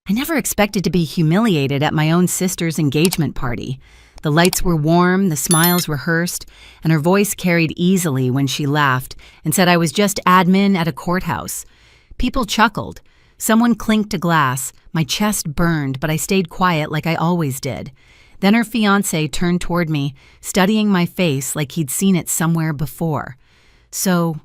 I never expected to be humiliated at my own sister's engagement party. The lights were warm, the smiles rehearsed, and her voice carried easily when she laughed and said I was just admin at a courthouse. People chuckled. Someone clinked a glass. My chest burned, but I stayed quiet like I always did. Then her fiancé turned toward me, studying my face like he'd seen it somewhere before. "So,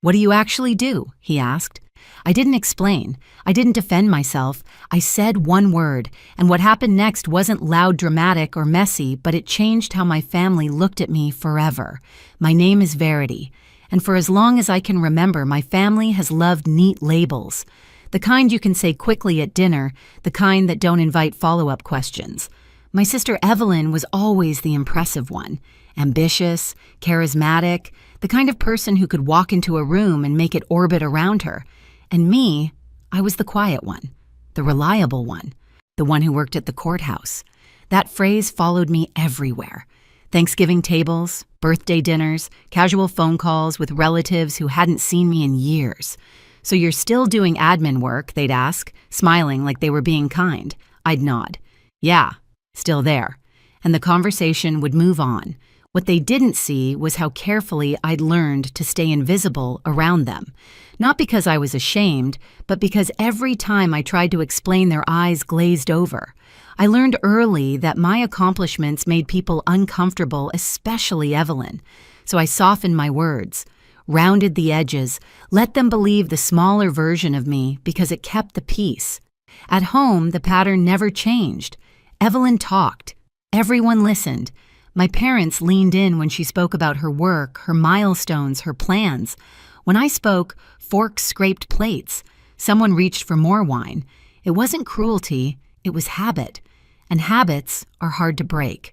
what do you actually do?" he asked. I didn't explain. I didn't defend myself. I said one word, and what happened next wasn't loud, dramatic, or messy, but it changed how my family looked at me forever. My name is Verity, and for as long as I can remember, my family has loved neat labels. The kind you can say quickly at dinner, the kind that don't invite follow-up questions. My sister Evelyn was always the impressive one. Ambitious, charismatic, the kind of person who could walk into a room and make it orbit around her. And me, I was the quiet one, the reliable one, the one who worked at the courthouse. That phrase followed me everywhere. Thanksgiving tables, birthday dinners, casual phone calls with relatives who hadn't seen me in years. "So you're still doing admin work?" they'd ask, smiling like they were being kind. I'd nod. "Yeah, still there." And the conversation would move on. What they didn't see was how carefully I'd learned to stay invisible around them. Not because I was ashamed, but because every time I tried to explain, their eyes glazed over. I learned early that my accomplishments made people uncomfortable, especially Evelyn. So I softened my words, rounded the edges, let them believe the smaller version of me because it kept the peace. At home, the pattern never changed. Evelyn talked. Everyone listened. My parents leaned in when she spoke about her work, her milestones, her plans. When I spoke, forks scraped plates. Someone reached for more wine. It wasn't cruelty, it was habit. And habits are hard to break.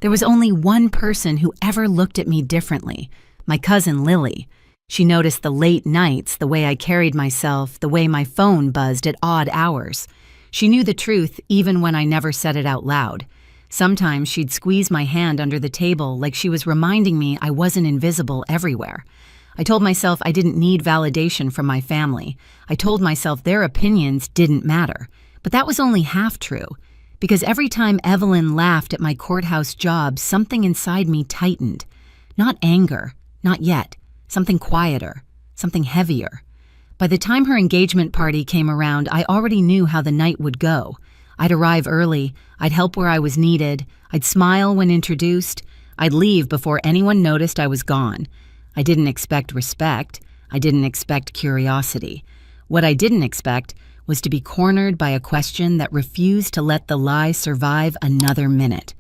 There was only one person who ever looked at me differently, my cousin Lily. She noticed the late nights, the way I carried myself, the way my phone buzzed at odd hours. She knew the truth even when I never said it out loud. Sometimes she'd squeeze my hand under the table like she was reminding me I wasn't invisible everywhere. I told myself I didn't need validation from my family. I told myself their opinions didn't matter. But that was only half true, because every time Evelyn laughed at my courthouse job, something inside me tightened. Not anger, not yet. Something quieter, something heavier. By the time her engagement party came around, I already knew how the night would go. I'd arrive early, I'd help where I was needed, I'd smile when introduced, I'd leave before anyone noticed I was gone. I didn't expect respect, I didn't expect curiosity. What I didn't expect was to be cornered by a question that refused to let the lie survive another minute.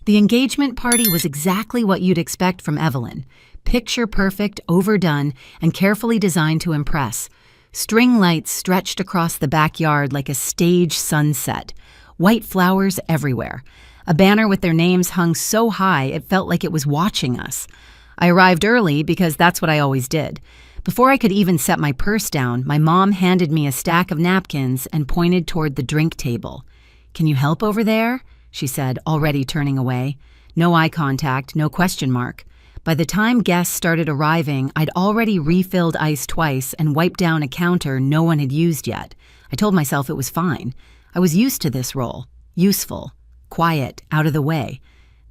The engagement party was exactly what you'd expect from Evelyn. Picture perfect, overdone, and carefully designed to impress. String lights stretched across the backyard like a stage sunset. White flowers everywhere. A banner with their names hung so high it felt like it was watching us. I arrived early because that's what I always did. Before I could even set my purse down, my mom handed me a stack of napkins and pointed toward the drink table. "Can you help over there?" she said, already turning away. No eye contact, no question mark. By the time guests started arriving, I'd already refilled ice twice and wiped down a counter no one had used yet. I told myself it was fine. I was used to this role. Useful. Quiet. Out of the way.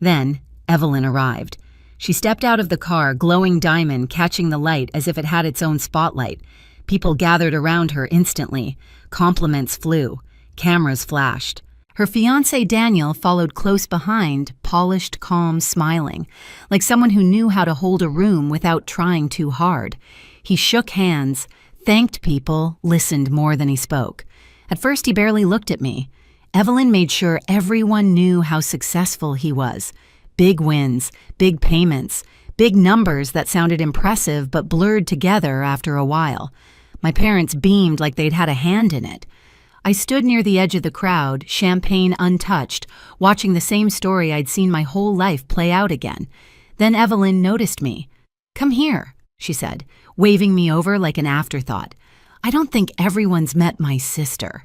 Then, Evelyn arrived. She stepped out of the car, glowing diamond, catching the light as if it had its own spotlight. People gathered around her instantly. Compliments flew. Cameras flashed. Her fiancé Daniel followed close behind, polished, calm, smiling, like someone who knew how to hold a room without trying too hard. He shook hands, thanked people, listened more than he spoke. At first, he barely looked at me. Evelyn made sure everyone knew how successful he was. Big wins, big payments, big numbers that sounded impressive but blurred together after a while. My parents beamed like they'd had a hand in it. I stood near the edge of the crowd, champagne untouched, watching the same story I'd seen my whole life play out again. Then Evelyn noticed me. "Come here," she said, waving me over like an afterthought. "I don't think everyone's met my sister."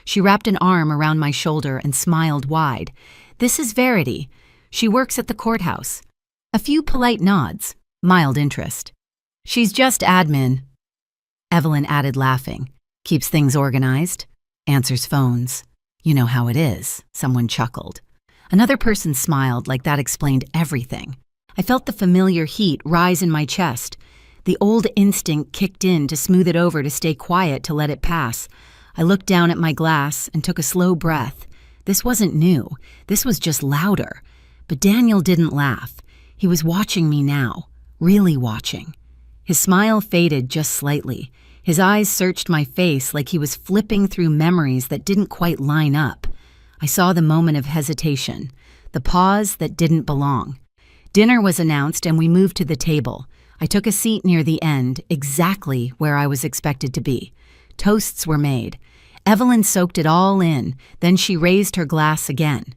She wrapped an arm around my shoulder and smiled wide. "This is Verity. She works at the courthouse." A few polite nods, mild interest. "She's just admin," Evelyn added, laughing. "Keeps things organized." Answers phones. You know how it is, someone chuckled. Another person smiled like that explained everything. I felt the familiar heat rise in my chest. The old instinct kicked in to smooth it over to stay quiet to let it pass. I looked down at my glass and took a slow breath. This wasn't new. This was just louder. But Daniel didn't laugh. He was watching me now, really watching. His smile faded just slightly. His eyes searched my face like he was flipping through memories that didn't quite line up. I saw the moment of hesitation, the pause that didn't belong. Dinner was announced and we moved to the table. I took a seat near the end, exactly where I was expected to be. Toasts were made. Evelyn soaked it all in, then she raised her glass again.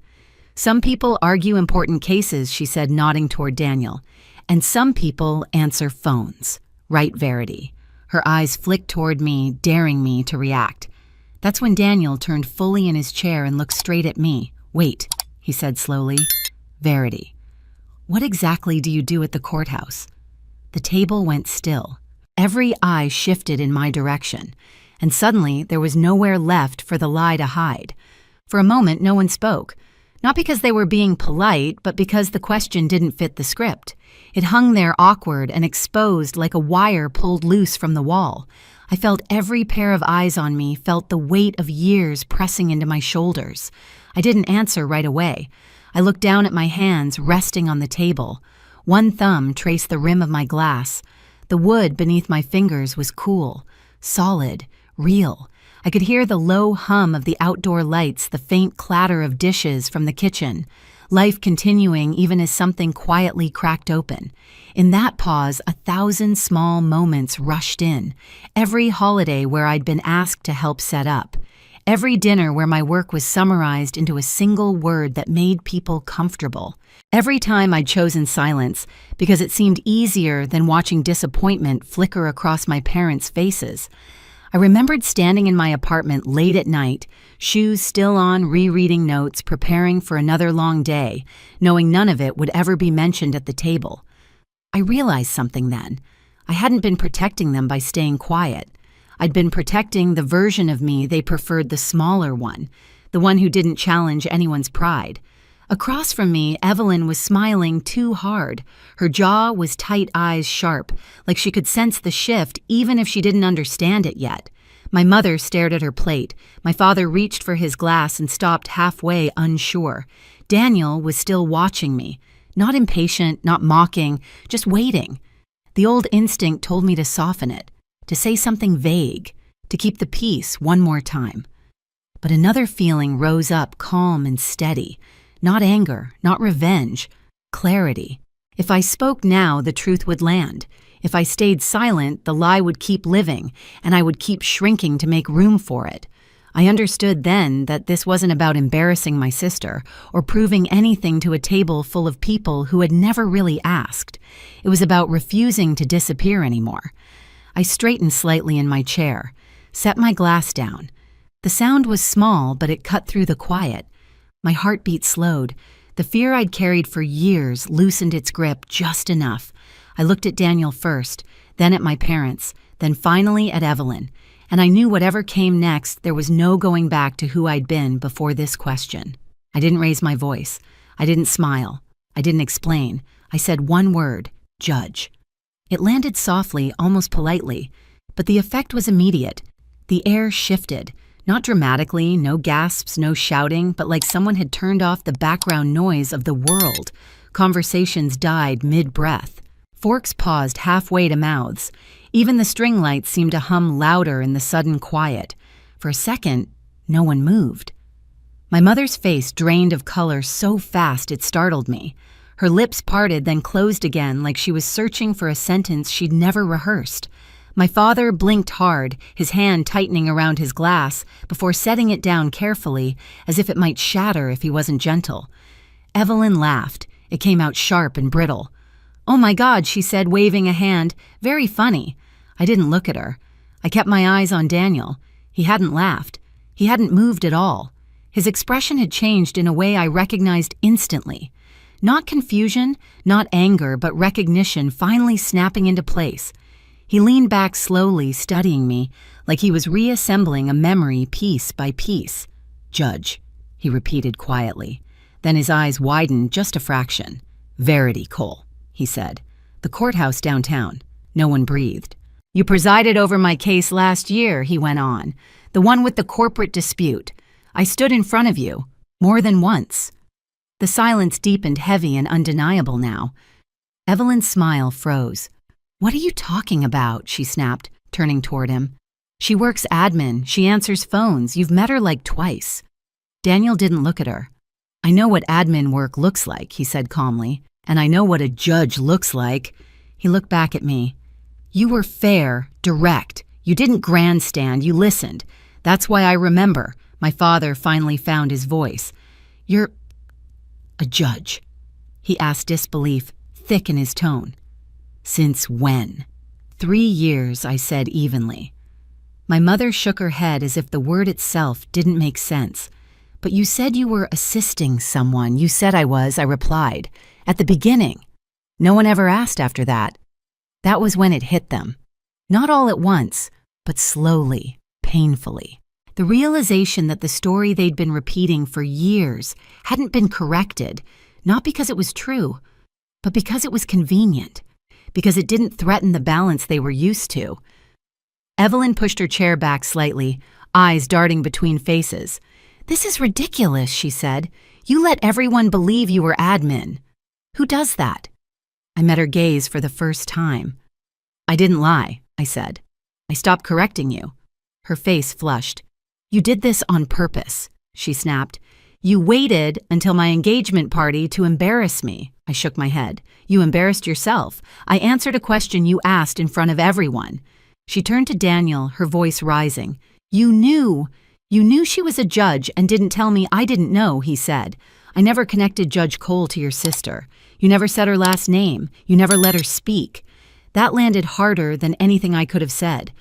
Some people argue important cases, she said, nodding toward Daniel. And some people answer phones. Right, Verity. Her eyes flicked toward me, daring me to react. That's when Daniel turned fully in his chair and looked straight at me. Wait, he said slowly. Verity, what exactly do you do at the courthouse? The table went still. Every eye shifted in my direction, and suddenly there was nowhere left for the lie to hide. For a moment, no one spoke. Not because they were being polite, but because the question didn't fit the script. It hung there awkward and exposed like a wire pulled loose from the wall. I felt every pair of eyes on me, felt the weight of years pressing into my shoulders. I didn't answer right away. I looked down at my hands resting on the table. One thumb traced the rim of my glass. The wood beneath my fingers was cool, solid, real. I could hear the low hum of the outdoor lights, the faint clatter of dishes from the kitchen. Life continuing even as something quietly cracked open. In that pause, 1,000 small moments rushed in. Every holiday where I'd been asked to help set up. Every dinner where my work was summarized into a single word that made people comfortable. Every time I'd chosen silence because it seemed easier than watching disappointment flicker across my parents' faces. I remembered standing in my apartment late at night, shoes still on, rereading notes, preparing for another long day, knowing none of it would ever be mentioned at the table. I realized something then. I hadn't been protecting them by staying quiet. I'd been protecting the version of me they preferred, the smaller one, the one who didn't challenge anyone's pride. Across from me, Evelyn was smiling too hard. Her jaw was tight, eyes sharp, like she could sense the shift even if she didn't understand it yet. My mother stared at her plate. My father reached for his glass and stopped halfway, unsure. Daniel was still watching me, not impatient, not mocking, just waiting. The old instinct told me to soften it, to say something vague, to keep the peace one more time. But another feeling rose up, calm and steady. Not anger, not revenge, clarity. If I spoke now, the truth would land. If I stayed silent, the lie would keep living, and I would keep shrinking to make room for it. I understood then that this wasn't about embarrassing my sister or proving anything to a table full of people who had never really asked. It was about refusing to disappear anymore. I straightened slightly in my chair, set my glass down. The sound was small, but it cut through the quiet. My heartbeat slowed. The fear I'd carried for years loosened its grip just enough. I looked at Daniel first, then at my parents, then finally at Evelyn. And I knew whatever came next, there was no going back to who I'd been before this question. I didn't raise my voice. I didn't smile. I didn't explain. I said one word, judge. It landed softly, almost politely, but the effect was immediate. The air shifted. Not dramatically, no gasps, no shouting, but like someone had turned off the background noise of the world. Conversations died mid-breath. Forks paused halfway to mouths. Even the string lights seemed to hum louder in the sudden quiet. For a second, no one moved. My mother's face drained of color so fast it startled me. Her lips parted, then closed again like she was searching for a sentence she'd never rehearsed. My father blinked hard, his hand tightening around his glass, before setting it down carefully, as if it might shatter if he wasn't gentle. Evelyn laughed. It came out sharp and brittle. "Oh my God," she said, waving a hand. "Very funny." I didn't look at her. I kept my eyes on Daniel. He hadn't laughed. He hadn't moved at all. His expression had changed in a way I recognized instantly. Not confusion, not anger, but recognition finally snapping into place. He leaned back slowly, studying me, like he was reassembling a memory piece by piece. "Judge," he repeated quietly. Then his eyes widened just a fraction. "Verity, Cole," he said. "The courthouse downtown." No one breathed. "You presided over my case last year," he went on. "The one with the corporate dispute. I stood in front of you, more than once." The silence deepened heavy and undeniable now. Evelyn's smile froze. "What are you talking about?" she snapped, turning toward him. "She works admin. She answers phones. You've met her like twice." Daniel didn't look at her. "I know what admin work looks like," he said calmly, "and I know what a judge looks like." He looked back at me. "You were fair, direct. You didn't grandstand, you listened. That's why I remember." My father finally found his voice. "You're a judge?" he asked, disbelief thick in his tone. "Since when?" 3 years, I said evenly. My mother shook her head as if the word itself didn't make sense. "But you said you were assisting someone." "You said I was," I replied. "At the beginning." No one ever asked after that. That was when it hit them. Not all at once, but slowly, painfully. The realization that the story they'd been repeating for years hadn't been corrected, not because it was true, but because it was convenient, because it didn't threaten the balance they were used to. Evelyn pushed her chair back slightly, eyes darting between faces. "This is ridiculous," she said. "You let everyone believe you were admin. Who does that?" I met her gaze for the first time. "I didn't lie," I said. "I stopped correcting you." Her face flushed. "You did this on purpose," she snapped. "You waited until my engagement party to embarrass me." I shook my head. "You embarrassed yourself. I answered a question you asked in front of everyone." She turned to Daniel, her voice rising. You knew she was a judge and didn't tell me I didn't know," he said. "I never connected Judge Cole to your sister. You never said her last name. You never let her speak." That landed harder than anything I could have said.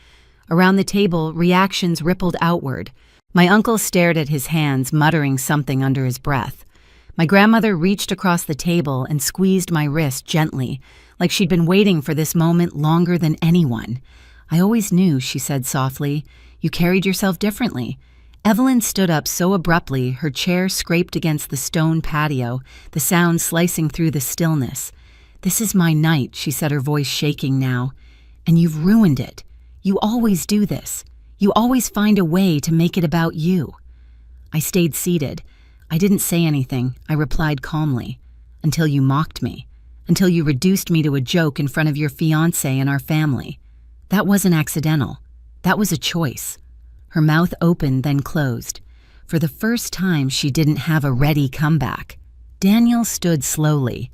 Around the table, reactions rippled outward. My uncle stared at his hands, muttering something under his breath. My grandmother reached across the table and squeezed my wrist gently, like she'd been waiting for this moment longer than anyone. "I always knew," she said softly. "You carried yourself differently." Evelyn stood up so abruptly, her chair scraped against the stone patio, the sound slicing through the stillness. "This is my night," she said, her voice shaking now. "And you've ruined it. You always do this. You always find a way to make it about you." I stayed seated. I didn't say anything. I replied calmly. "Until you mocked me. Until you reduced me to a joke in front of your fiancé and our family. That wasn't accidental. That was a choice." Her mouth opened, then closed. For the first time, she didn't have a ready comeback. Daniel stood slowly.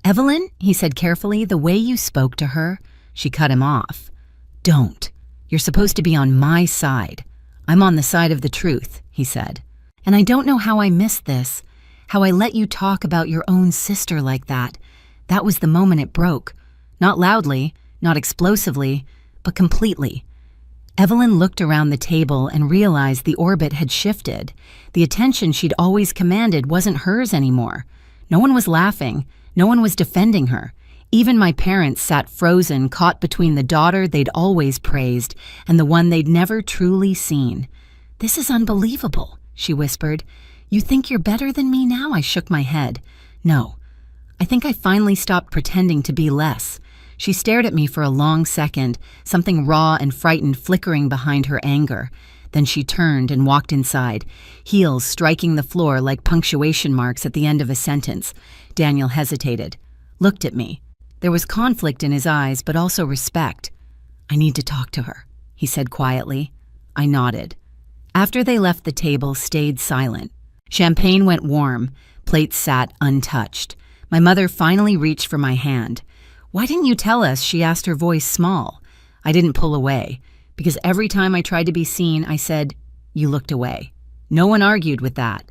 "Evelyn," he said carefully, "the way you spoke to her." She cut him off. "Don't. You're supposed to be on my side." "I'm on the side of the truth," he said. "And I don't know how I missed this, how I let you talk about your own sister like that. That was the moment it broke. Not loudly, not explosively, but completely." Evelyn looked around the table and realized the orbit had shifted. The attention she'd always commanded wasn't hers anymore. No one was laughing. No one was defending her. Even my parents sat frozen, caught between the daughter they'd always praised and the one they'd never truly seen. "This is unbelievable," she whispered. "You think you're better than me now?" I shook my head. "No. I think I finally stopped pretending to be less." She stared at me for a long second, something raw and frightened flickering behind her anger. Then she turned and walked inside, heels striking the floor like punctuation marks at the end of a sentence. Daniel hesitated, looked at me. There was conflict in his eyes, but also respect. "I need to talk to her," he said quietly. I nodded. After they left the table, stayed silent. Champagne went warm, plates sat untouched. My mother finally reached for my hand. "Why didn't you tell us?" she asked, her voice small. I didn't pull away, because every time I tried to be seen, I said, "You looked away." No one argued with that.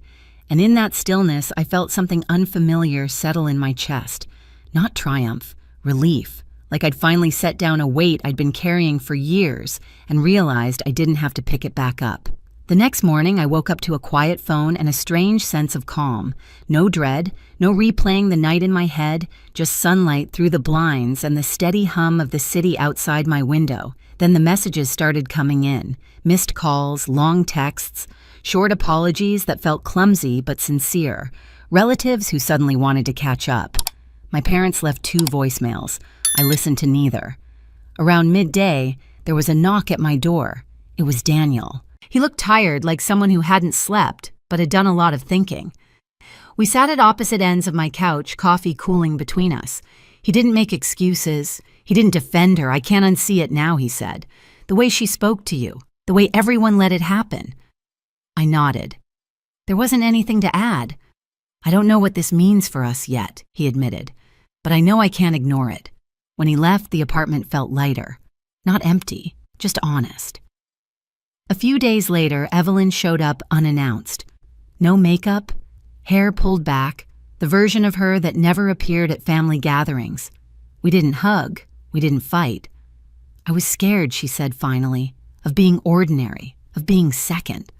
And in that stillness, I felt something unfamiliar settle in my chest. Not triumph, relief, like I'd finally set down a weight I'd been carrying for years and realized I didn't have to pick it back up. The next morning, I woke up to a quiet phone and a strange sense of calm. No dread, no replaying the night in my head, just sunlight through the blinds and the steady hum of the city outside my window. Then the messages started coming in, missed calls, long texts, short apologies that felt clumsy but sincere, relatives who suddenly wanted to catch up. My parents left 2 voicemails. I listened to neither. Around midday, there was a knock at my door. It was Daniel. He looked tired, like someone who hadn't slept, but had done a lot of thinking. We sat at opposite ends of my couch, coffee cooling between us. He didn't make excuses. He didn't defend her. I can't unsee it now, he said. The way she spoke to you. The way everyone let it happen. I nodded. There wasn't anything to add. I don't know what this means for us yet, he admitted. But I know I can't ignore it. When he left, the apartment felt lighter. Not empty, just honest. A few days later, Evelyn showed up unannounced. No makeup, hair pulled back, the version of her that never appeared at family gatherings. We didn't hug, we didn't fight. I was scared, she said finally, of being ordinary, of being second.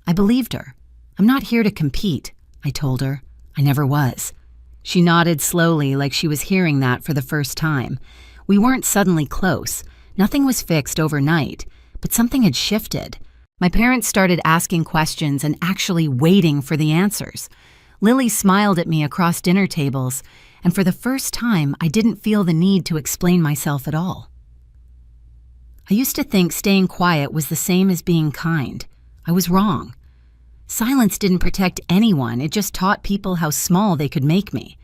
I believed her. I'm not here to compete, I told her. I never was. She nodded slowly, like she was hearing that for the first time. We weren't suddenly close. Nothing was fixed overnight, but something had shifted. My parents started asking questions and actually waiting for the answers. Lily smiled at me across dinner tables, and for the first time, I didn't feel the need to explain myself at all. I used to think staying quiet was the same as being kind. I was wrong. Silence didn't protect anyone, it just taught people how small they could make me.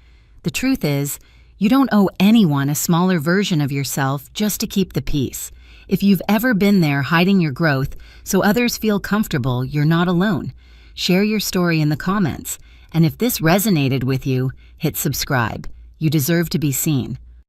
The truth is, you don't owe anyone a smaller version of yourself just to keep the peace. If you've ever been there hiding your growth so others feel comfortable, you're not alone. Share your story in the comments. And if this resonated with you, hit subscribe. You deserve to be seen.